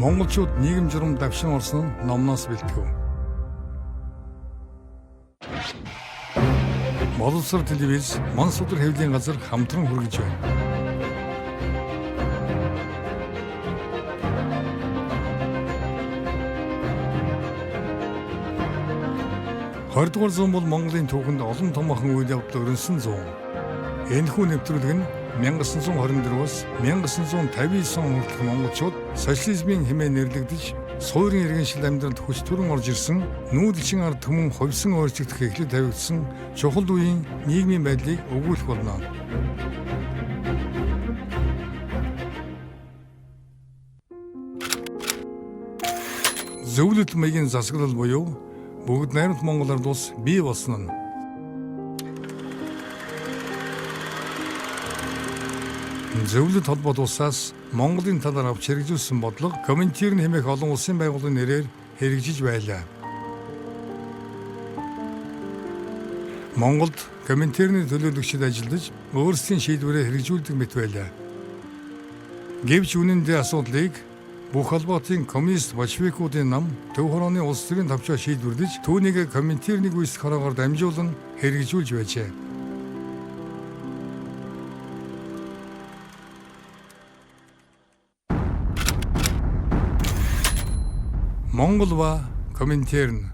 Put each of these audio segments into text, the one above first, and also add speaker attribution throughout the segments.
Speaker 1: Монголчууд нийгэм журам давшин орсон нь номноос бэлтгэв. Боловсрол телевиз Монс өдөр хэвлэлийн газар хамтран хүргэж байна. Хоёрдугаар зуун бол Монголын түүхэнд олон томоохон үйл явдал өрнөсөн зуун. Энэхүү нэвтрүүлэг нь 1924-өөс 1959 он хүртэлх монголчууд социализмын хэмээн нэрлэгдэж суурин иргэншил амьдралд хүч төрөн орж ирсэн нүүдэлчин ард түмэн хувьсан өөрчлөгдөх эхлэл тавигдсан чухал үеийн нийгмийн байдлыг өгүүлэх болно. Зөвлөлт маягийн засаглал буюу бүгд найрамд Монгол ард улс бий болсон нь. Зөвлөлт холбоот улсаас Монголын талаар авч хэрэгжүүлсэн бодлого Коминтерн хэмээх олон улсын байгууллагын нэрээр хэрэгжиж байлаа. Монголд Коминтерны төлөөлөгчид ажиллаж өөрсдийн шийдвэрээ хэрэгжүүлдэг мэт байлаа. Гэвч үнэн дээр асуудлыг бүх холбоотын коммунист большевикуудын нам төв хорооны улс төрийн тавчаа шийдвэрлэж түүнийг Коминтерны гүйцэтгэх хороогоор дамжуулан хэрэгжүүлж байжээ. Монгол ба Коминтерн.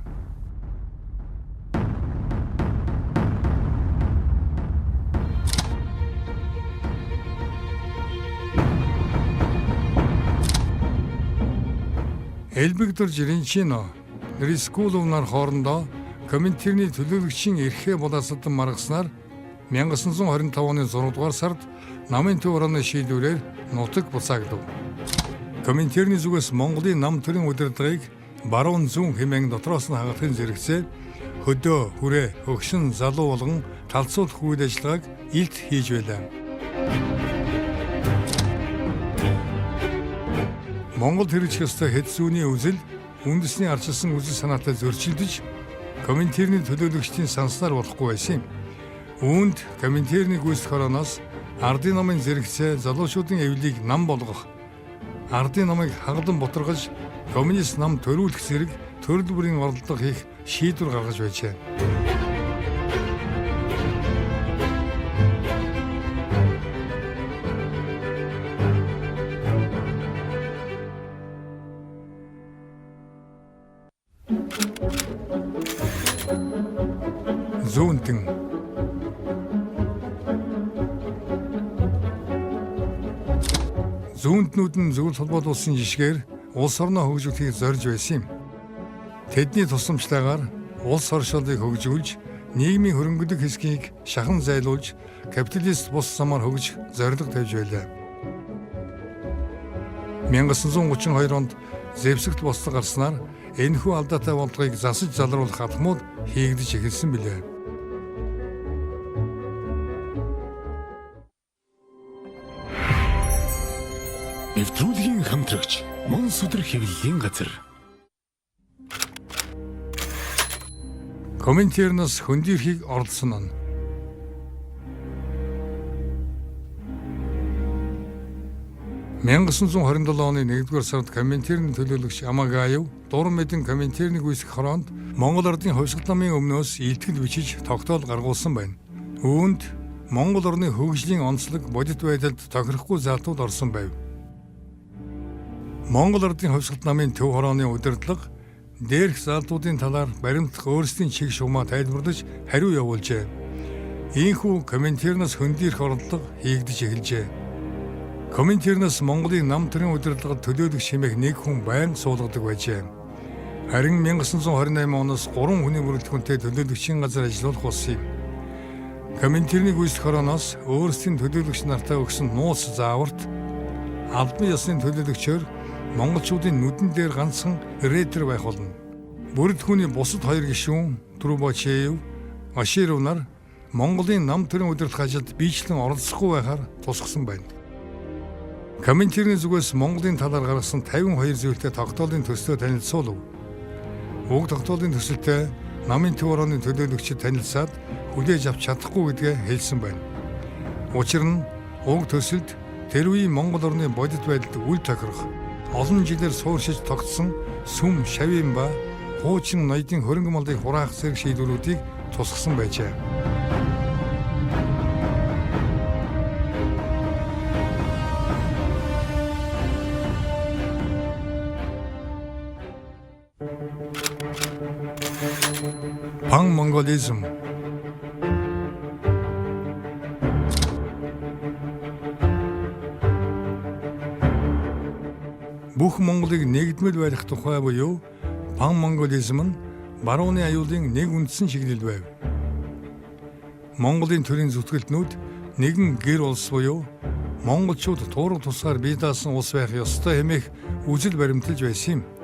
Speaker 1: Элбэгдэр Жиринчино, Рискулов нар хоорондоо Коминтерны төлөөлөгчийн эрхээ боловсролон маргаснаар 1925 оны 6 дугаар сард намын төв хорооны шийдвэрээр нутаг буцаагдав. Коминтерны зүгээс Монголын нам төрийн удирдлагыг баруун зүүн хэмээн дотроос нь хагахын зэрэгцээ хөдөө, хүрээ, хөгшин, залуу болгон талцуулах үйл ажиллагааг илт хийж байлаа. Монголд хэрэгжих ёстой хэд зүйний үзэл үндэсний арчилсан үзэл санаатай зөрчилдөж Коминтерны төлөөлөгчдийн санснаар болохгүй байсан юм. Үүнд Коминтерны гүйцэтгэх хорооноос ардын намын зэрэгцээ залуучуудын эвлийг нам болгох, ардын намыг хаглан бутаргаж коммунист нам төрүүлэх зэрэг төрөл бүрийн оролдлого хийх шийдвэр гаргаж байжээ. Зүүнтэн зүүнтнүүд нь зөвлөлт холбоот улсын жишгээр улс орноо хөгжүүлэхийг зорж байсан юм. Тэдний тусламжтайгаар улс оршуулыг хөгжүүлж, нийгмийн хөрөнгөлөг хэсгийг шахан зайлуулж, капиталист бус замаар хөгжих зорилго тавьж байлаа. 1932 онд зэвсэгт бослог гарснаар энэхүү алдаатай бодлогыг засаж залруулах алхмууд хийгдэж эхэлсэн билээ.
Speaker 2: Нэвтрүүлгийн хамтрагч Монс өдөр хэвлэлийн газар.
Speaker 1: Коминтернаас хөндийрхийг ордсон нь. (1927 оны 1-р сард Коминтерны төлөөлөгч Амагаев дуран мэдэн Коминтерны гүйцэтгэх хороонд Монгол ардын хувьсгал намын өмнөөс илтгэл бичиж тогтоол гаргуулсан байна. Үүнд Монгол орны хөгжлийн онцлог бодит байдалд тохирохгүй залтууд орсон байв. Монгол ардын хувьсгал намын төв хорооны удирдлага дээрх залтуудын талаар баримтлах өөрсдийн чиг шугамаа тайлбарлаж хариу явуулжээ. Ийхүү Коминтернаас хөндийрх оролдлого хийгдэж эхэлжээ. Коминтернаас Монголын нам төрийн удирдлагад төлөөлөгч хэмээх нэг хүн байнга суулгадаг байжээ. Харин 1928 оноос 3 хүний бүрэлдэхүүнтэй төлөөлөгчийн газар ажиллах болсон юм. Коминтерны гүйцэтгэх хорооноос өөрсдийн төлөөлөгч нартай өгсөн нууц зааварт албан ёсны төлөөлөгчөөр монголчуудын нүдэн дээр ганцхан рейтер байх болно. Бүрэлдэхүүний бусад хоёр гишүүн Трубачев, Аширов нар Монголын нам төрийн удирдах ажилд биечлэн оролцохгүй байхаар тусгасан байна. Коминтерны зүгээс Монголын талаар гаргасан 52 зүйлтэй тогтоолын төслөө танилцуулав. Уг тогтоолын төсөлтэй намын төв хорооны төлөөлөгчид танилцаад хүлээж авч чадахгүй гэдгээ хэлсэн байна. Учир нь уг төсөлд тэр үеийн Монгол орны бодит байдалд үл тохирох олон жилээр сууршиж тогтсон сүм, шавийн ба хуучин ноёдын хөрөнгө малыг хураах зэрэг шийдвэрүүдийг тусгасан байжээ. Пан-монголизм. Бүх Монголыг нэгдмэл байлгах тухай буюу пан-монголизм нь барууны аюулын нэг үндсэн чиглэл байв. Монголын төрийн зүтгэлтнүүд нэгэн гэр улс буюу монголчууд туураг тусгаар бие даасан улс байх ёстой хэмээх үзэл баримталж байсан юм.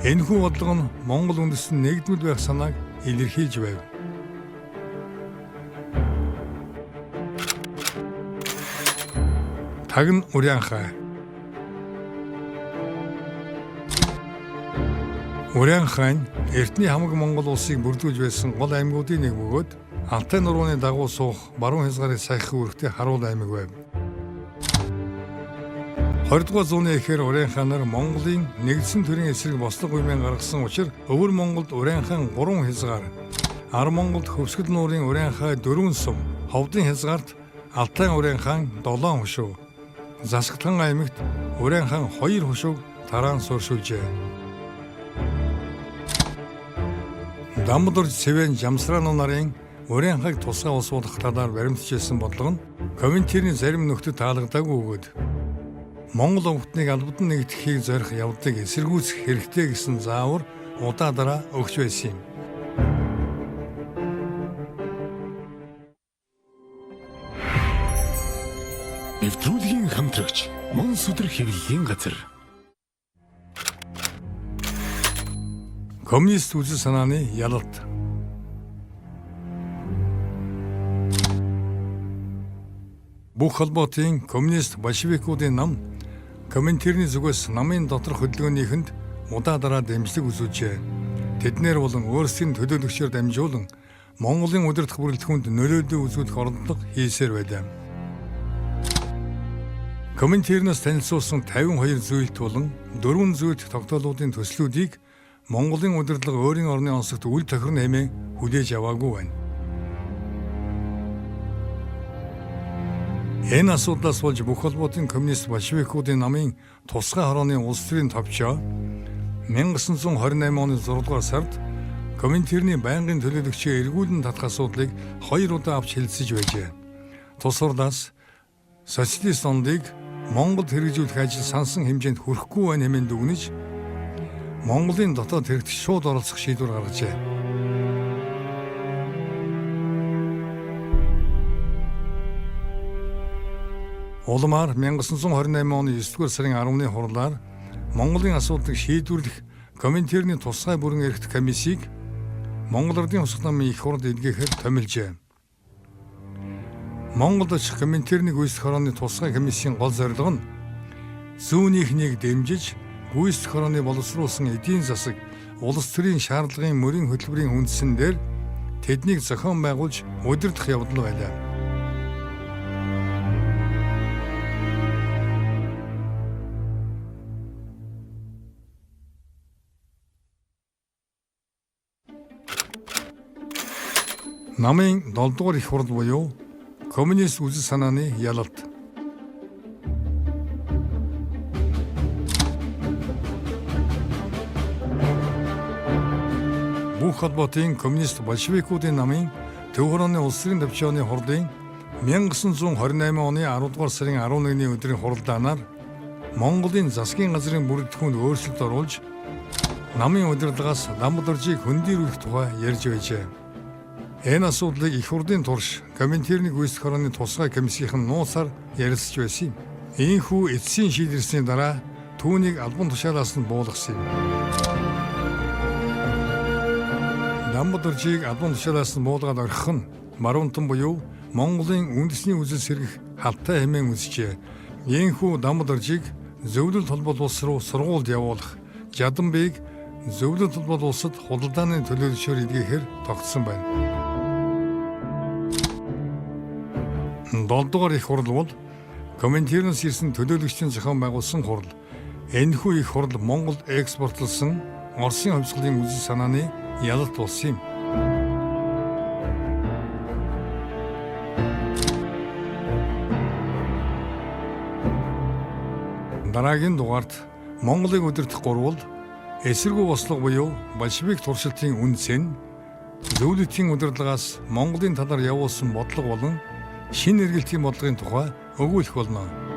Speaker 1: Энэхүү бодлого нь Монгол үндэстэн нэгдмэл байх санааг илэрхийлж байв. Тагн Урянхай. Урянхай нь эртний хамаг Монгол улсыг бүрдүүлж байсан гол аймагуудын нэг бөгөөд Алтай нурууны дагуу суух баруун хязгаарыг сахих үүрэгтэй харуул аймаг байв. 20 дугаар зууны эхээр Урянхай нар Монголын нэгдсэн төрийн эсрэг бослого үеийн гаргасан учраас Өвөр Монголд Урянхай 3 хязгаар, Ар Монголд Хөвсгөл нуурын Урянхай 4 сум, Ховдын хязгаарт Алтай Урянхай 7 хушуу, Засагтхан аймагт Урянхай 2 хушууг тараан сууршуулжээ. Дамбадорж Сэвэн Жамсрааны нарын Урянхайг тусгай улс болох талаар баримтжсэн бодлого нь комментийн зарим нөхдөд таалагдаагүй өгөөд Монгол өвгтнийг албадан нэгтгэхийг зорих явдлыг эсэргүүцэх хэрэгтэй гэсэн заавар удаадараа өгч байсан юм.
Speaker 2: Нэвтрүүлгийн хамтрагч Монс өдөр хэвлэлийн газар.
Speaker 1: Коммунист үзэл санааны ялалт. Бүх холбоотын коммунист большевикуудын нам Коминтерний зүгээс намын доторх хөдөлгөөнийхэнд удаадараа дэмжлэг үзүүлжээ. Тэднэр болон өөрсдийн төлөөлөгчөөр дамжуулан Монголын удирдах бүрэлдэхүүнд нөлөөлөл үзүүлэх оролдлого хийсээр байлаа. Коминтернээс танилцуулсан 52 зүйлт болон 4 зүйлт тогтоолуудын төслүүдийг Монголын удирдлага өөрийн орны онцлогт үл тохирно хэмээн хүлээж аваагүй байна. Энэ асуудлаас болж бүх холбоотын коммунист большевикуудын намын тусгай хорооны улс төрийн товчоо 1928 оны 6 дугаар сард Коминтерний байнгын төлөөлөгчийн эргүүлэн татах асуудлыг 2 удаа авч хэлэлцэж байжээ. Тус хурлаас социалист ондыг Монголд хэрэгжүүлэх ажил сансан хэмжээнд хүрэхгүй байна хэмээн дүгнэж Монголын дотоод хэрэгт шууд оролцох шийдвэр гаргажээ. Улмаар 1928 оны 9 дугаар сарын 10-ны хурлаар Монголын асуудлыг шийдвэрлэх Коминтерний тусгай бүрэн эрхт комиссийг Монгол Ардын Хусгал намын их хурд илгээхээр томилжээ. Монголд очих Коминтерний гүйцэтгэх хорооны тусгай комиссийн гол зорилго нь зүүнийхнийг дэмжиж гүйцэтгэх хорооны боловсруулсан эдийн засаг, улс төрийн шаардлагын мөрийн хөтөлбөрийн үндсэн дээр тэднийг зохион байгуулж удирдах явдал байлаа. Намын 7 дугаар их хурд буюу коммунист үзэл санааны ялалт. Бүх холбоотын коммунист большевикуудын намын Төв хорооны улс төрийн төвчөөний хурлын 1928 оны 10 дугаар сарын 11-ний өдрийн хуралдаанаар Монголын засгийн газрын бүрэлдэхүүнд өөрчлөлт оруулж намын удирдлагаас Дамбадоржийг хөндийрүүлэх тухай ярьж байжээ. Энэ асуудлыг их хурдын турш Коминтерний гүйцэтгэх хорооны тусгай комиссийн нууцаар ярилцж байсан юм. Ийхүү эцсийн шийдвэрсний дараа түүнийг албан тушаалаас нь буулгасан юм. Дамбадоржийг албан тушаалаас нь буулгаад орхих нь Марунтан буюу Монголын үндэсний үзэл сэргэх халтай хэмээн үзжээ. Ийхүү Дамбадоржийг зөвлөлт холбоот улс руу сургуульд явуулах, Жаданбийг зөвлөлт холбоот улсад худалдааны төлөөлөгчөөр илгээхээр тогтсон байна. 7 дугаар их хурл бол Коминтернээс ирсэн төлөөлөгчдийн зохион байгуулсан хурл. Энэхүү их хурд Монголд экспортлсон Оросын хувьсгалын үзэл санааны ялалт болсон юм. Дараагийн дугаарт Монголыг удирдах гурвал эсэргүү бослого буюу большевик туршилтын үндсэн, зөвлөлтийн удирдлагаас Монголын талаар явуулсан бодлого болон шинэ эргэлтийн бодлогын тухай өгүүлэх болно.